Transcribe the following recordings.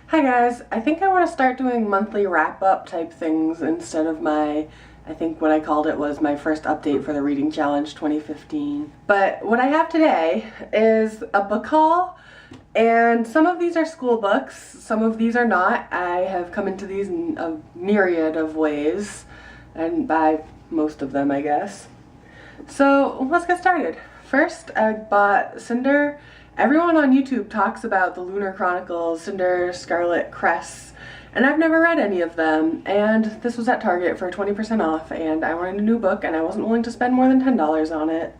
Hi guys, I think I want to start doing monthly wrap-up type things instead of I think what I called it was my first update for the Reading Challenge 2015. But what I have today is a book haul, and some of these are school books, some of these are not. I have come into these in a myriad of ways, and by most of them, I guess. So let's get started. First, I bought Cinder. Everyone on YouTube talks about the Lunar Chronicles, Cinder, Scarlet Cress, and I've never read any of them, and this was at Target for 20% off, and I wanted a new book, and I wasn't willing to spend more than $10 on it,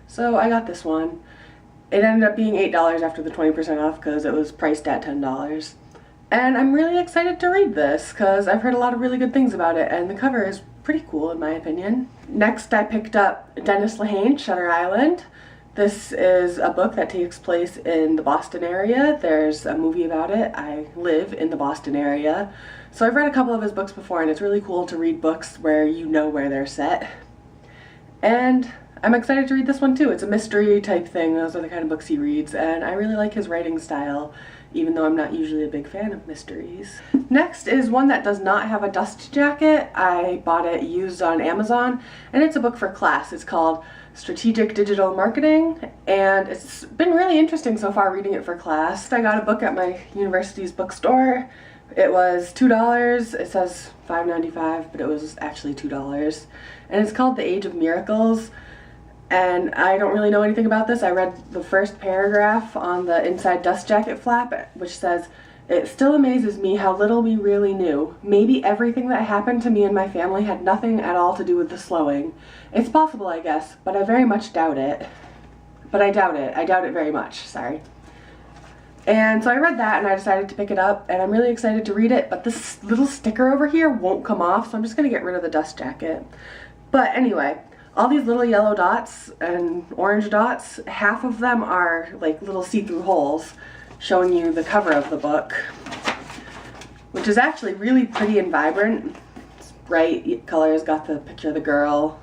so I got this one. It ended up being $8 after the 20% off because it was priced at $10. And I'm really excited to read this because I've heard a lot of really good things about it, and the cover is pretty cool in my opinion. Next, I picked up Dennis Lehane, Shutter Island. This is a book that takes place in the Boston area. There's a movie about it. I live in the Boston area. So I've read a couple of his books before, and it's really cool to read books where you know where they're set. And I'm excited to read this one too. It's a mystery type thing. Those are the kind of books he reads, and I really like his writing style, even though I'm not usually a big fan of mysteries. Next is one that does not have a dust jacket. I bought it used on Amazon, and it's a book for class. It's called Strategic Digital Marketing, and it's been really interesting so far reading it for class. I got a book at my university's bookstore. It was $2. It says $5.95, but it was actually $2. And it's called The Age of Miracles. And I don't really know anything about this. I read the first paragraph on the inside dust jacket flap, which says, "It still amazes me how little we really knew. Maybe everything that happened to me and my family had nothing at all to do with the slowing. It's possible, I guess, but I very much doubt it." But I doubt it. I doubt it very much, sorry. And so I read that and I decided to pick it up, and I'm really excited to read it, but this little sticker over here won't come off, so I'm just going to get rid of the dust jacket. But anyway, all these little yellow dots and orange dots, half of them are like little see-through holes showing you the cover of the book, which is actually really pretty and vibrant. It's bright colors, got the picture of the girl.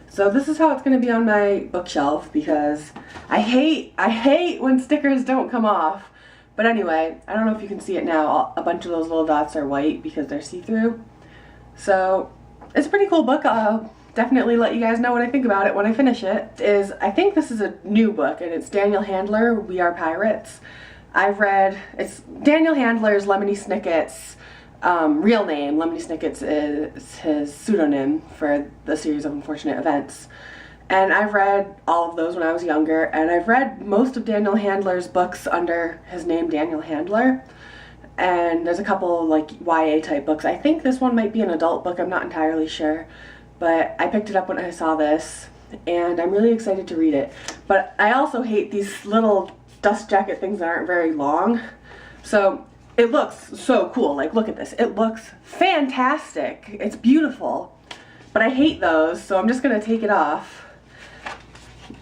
So this is how it's going to be on my bookshelf because I hate when stickers don't come off. But anyway, I don't know if you can see it now. A bunch of those little dots are white because they're see-through. So it's a pretty cool book. I'll definitely let you guys know what I think about it when I finish it. I think this is a new book, and it's Daniel Handler, We Are Pirates. It's Daniel Handler's Lemony Snicket's real name. Lemony Snicket's is his pseudonym for the series of unfortunate events. And I've read all of those when I was younger, and I've read most of Daniel Handler's books under his name Daniel Handler. And there's a couple like YA type books. I think this one might be an adult book, I'm not entirely sure. But I picked it up when I saw this, and I'm really excited to read it. But I also hate these little dust jacket things that aren't very long. So it looks so cool. Like, look at this. It looks fantastic. It's beautiful. But I hate those, so I'm just going to take it off.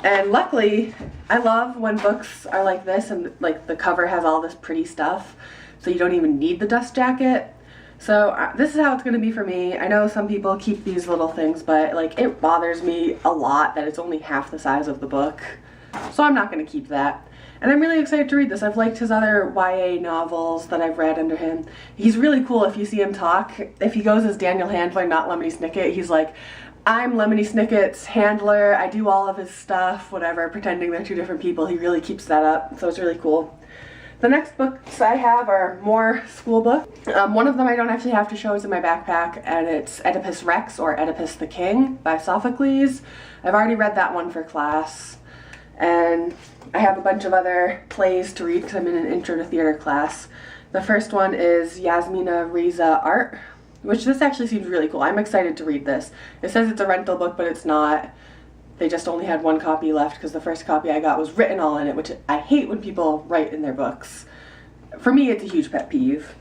And luckily, I love when books are like this and like the cover has all this pretty stuff, so you don't even need the dust jacket. So this is how it's going to be for me. I know some people keep these little things, but like it bothers me a lot that it's only half the size of the book. So I'm not going to keep that. And I'm really excited to read this. I've liked his other YA novels that I've read under him. He's really cool if you see him talk. If he goes as Daniel Handler, not Lemony Snicket, he's like, "I'm Lemony Snicket's handler. I do all of his stuff," whatever, pretending they're two different people. He really keeps that up, so it's really cool. The next books I have are more school books. One of them I don't actually have to show is in my backpack, and it's Oedipus Rex, or Oedipus the King by Sophocles. I've already read that one for class, and I have a bunch of other plays to read because I'm in an intro to theater class. The first one is Yasmina Reza Art, which this actually seems really cool. I'm excited to read this. It says it's a rental book, but it's not. They just only had one copy left because the first copy I got was written all in it, which I hate when people write in their books. For me, it's a huge pet peeve.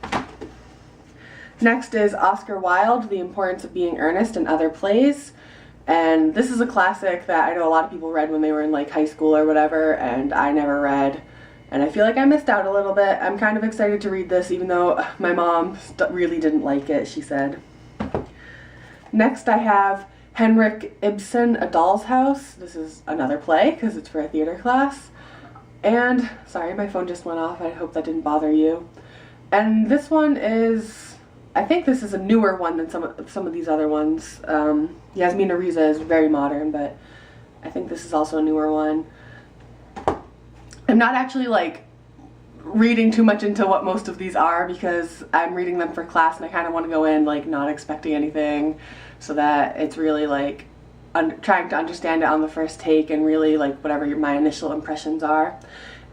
Next is Oscar Wilde, The Importance of Being Earnest, and Other Plays. And this is a classic that I know a lot of people read when they were in like high school or whatever, and I never read. And I feel like I missed out a little bit. I'm kind of excited to read this, even though my mom really didn't like it, she said. Next I have Henrik Ibsen, A Doll's House. This is another play because it's for a theater class. And, sorry, my phone just went off. I hope that didn't bother you. And this one is, I think this is a newer one than some of these other ones. Yasmina Riza is very modern, but I think this is also a newer one. I'm not actually like reading too much into what most of these are because I'm reading them for class and I kind of want to go in like not expecting anything, so that it's really like trying to understand it on the first take and really like whatever my initial impressions are.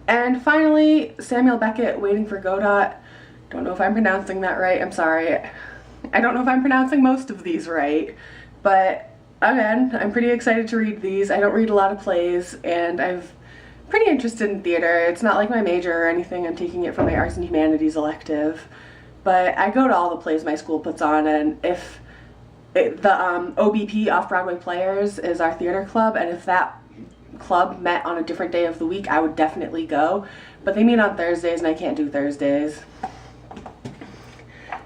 And finally, Samuel Beckett, Waiting for Godot. Don't know if I'm pronouncing that right. I'm sorry. I don't know if I'm pronouncing most of these right, but again, I'm pretty excited to read these. I don't read a lot of plays, and I'm pretty interested in theater. It's not like my major or anything. I'm taking it for my Arts and Humanities elective, but I go to all the plays my school puts on, and if the OBP, Off-Broadway Players, is our theater club, and if that club met on a different day of the week, I would definitely go. But they meet on Thursdays, and I can't do Thursdays.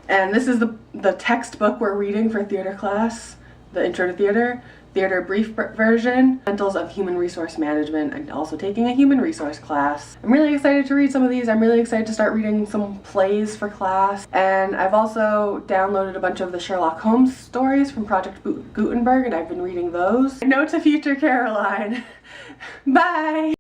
And this is the textbook we're reading for theater class, the Intro to Theater brief version, Fundamentals of Human Resource Management, and also taking a human resource class. I'm really excited to read some of these. I'm really excited to start reading some plays for class. And I've also downloaded a bunch of the Sherlock Holmes stories from Project Gutenberg, and I've been reading those. Note to future Caroline. Bye!